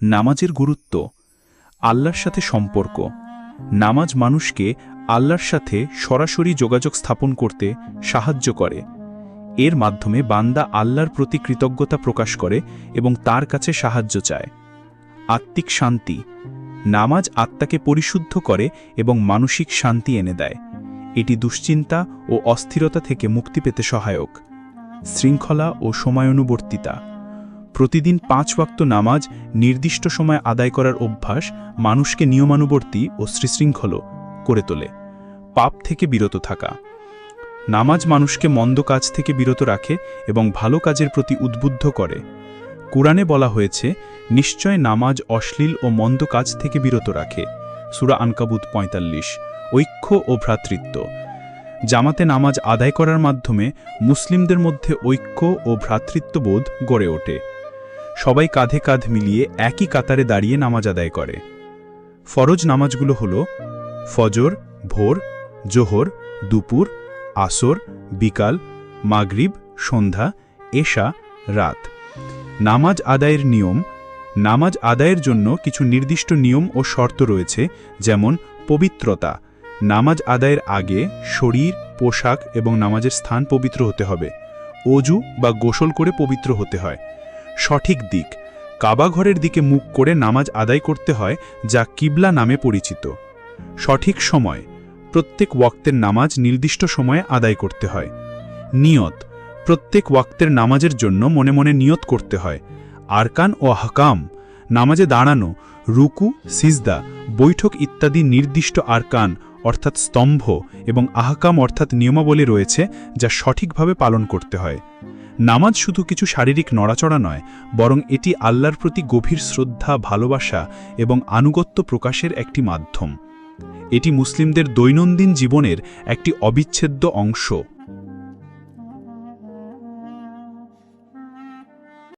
নামাজের গুরুত্ব। আল্লাহর সাথে সম্পর্ক। নামাজ মানুষকে আল্লাহর সাথে সরাসরি যোগাযোগ স্থাপন করতে সাহায্য করে। এর মাধ্যমে বান্দা আল্লাহর প্রতি কৃতজ্ঞতা প্রকাশ করে এবং তার কাছে সাহায্য চায়। আত্মিক শান্তি। নামাজ আত্মাকে পরিশুদ্ধ করে এবং মানসিক শান্তি এনে দেয়। এটি দুশ্চিন্তা ও অস্থিরতা থেকে মুক্তি পেতে সহায়ক। শৃঙ্খলা ও সময়ানুবর্তিতা। প্রতিদিন 5 ওয়াক্ত নামাজ নির্দিষ্ট সময় আদায় করার অভ্যাস মানুষকে নিয়মানুবর্তী ও সুশৃঙ্খল করে তোলে। পাপ থেকে বিরত থাকা। নামাজ মানুষকে মন্দ কাজ থেকে বিরত রাখে এবং ভালো কাজের প্রতি উদ্বুদ্ধ করে। কুরআনে বলা হয়েছে, নিশ্চয় নামাজ অশ্লীল ও মন্দ কাজ থেকে বিরত রাখে। সূরা আনকাবুত 45। ঐক্য ও ভ্রাতৃত্ব। জামাতে নামাজ আদায় করার মাধ্যমে মুসলিমদের মধ্যে ঐক্য ও ভ্রাতৃত্ববোধ গড়ে ওঠে। সবাই কাঁধে কাঁধ মিলিয়ে একই কাতারে দাঁড়িয়ে নামাজ আদায় করে। ফরজ নামাজগুলো হল ফজর, ভোর, জোহর, দুপুর, আসর, বিকাল, মাগরিব, সন্ধ্যা, এশা, রাত। নামাজ আদায়ের নিয়ম। নামাজ আদায়ের জন্য কিছু নির্দিষ্ট নিয়ম ও শর্ত রয়েছে, যেমন পবিত্রতা। নামাজ আদায়ের আগে শরীর, পোশাক এবং নামাজের স্থান পবিত্র হতে হবে। অজু বা গোসল করে পবিত্র হতে হয়। সঠিক দিক। কাবা ঘরের দিকে মুখ করে নামাজ আদায় করতে হয়, যা কিবলা নামে পরিচিত। সঠিক সময়। প্রত্যেক ওয়াক্তের নামাজ নির্দিষ্ট সময়ে আদায় করতে হয়। নিয়ত। প্রত্যেক ওয়াক্তের নামাজের জন্য মনে মনে নিয়ত করতে হয়। আরকান ও আহকাম। নামাজে দাঁড়ানো, রুকু, সিজদা, বৈঠক ইত্যাদি নির্দিষ্ট আরকান অর্থাৎ স্তম্ভ এবং আহকাম অর্থাৎ নিয়মাবলী রয়েছে, যা সঠিকভাবে পালন করতে হয়। নামাজ শুধু কিছু শারীরিক নড়াচড়া নয়, বরং এটি আল্লাহর প্রতি গভীর শ্রদ্ধা, ভালোবাসা এবং আনুগত্য প্রকাশের একটি মাধ্যম। এটি মুসলিমদের দৈনন্দিন জীবনের একটি অবিচ্ছেদ্য অংশ।